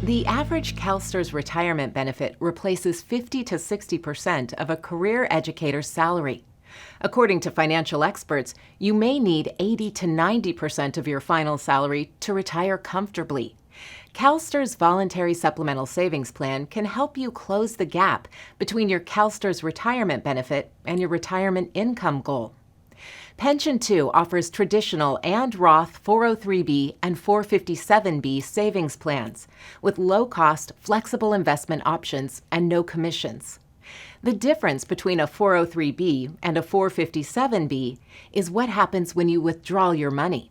The average CalSTRS retirement benefit replaces 50 to 60% of a career educator's salary. According to financial experts, you may need 80 to 90% of your final salary to retire comfortably. CalSTRS Voluntary Supplemental Savings Plan can help you close the gap between your CalSTRS retirement benefit and your retirement income goal. Pension2 offers traditional and Roth 403b and 457b savings plans with low-cost, flexible investment options and no commissions. The difference between a 403b and a 457b is what happens when you withdraw your money.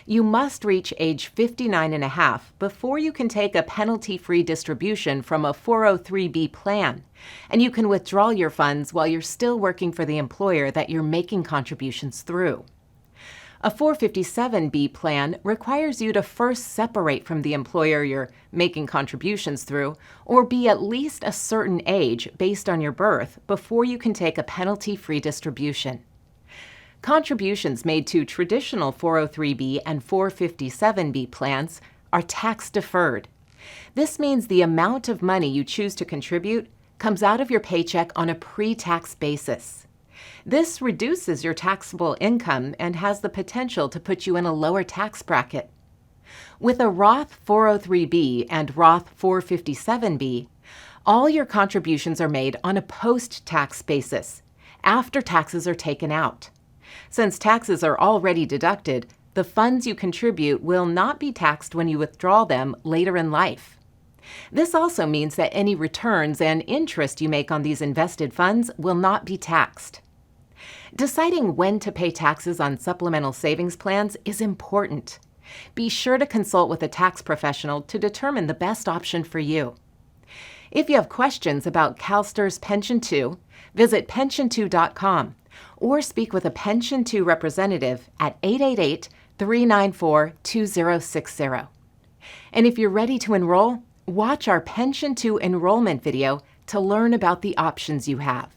You must reach age 59 and a half before you can take a penalty-free distribution from a 403b plan, and you can withdraw your funds while you're still working for the employer that you're making contributions through. A 457b plan requires you to first separate from the employer you're making contributions through, or be at least a certain age based on your birth before you can take a penalty-free distribution. Contributions made to traditional 403b and 457b plans are tax-deferred. This means the amount of money you choose to contribute comes out of your paycheck on a pre-tax basis. This reduces your taxable income and has the potential to put you in a lower tax bracket. With a Roth 403b and Roth 457b, all your contributions are made on a post-tax basis, after taxes are taken out. Since taxes are already deducted, the funds you contribute will not be taxed when you withdraw them later in life. This also means that any returns and interest you make on these invested funds will not be taxed. Deciding when to pay taxes on supplemental savings plans is important. Be sure to consult with a tax professional to determine the best option for you. If you have questions about CalSTRS Pension2, visit pension2.com or speak with a Pension2 representative at 888-394-2060. And if you're ready to enroll, watch our Pension2 enrollment video to learn about the options you have.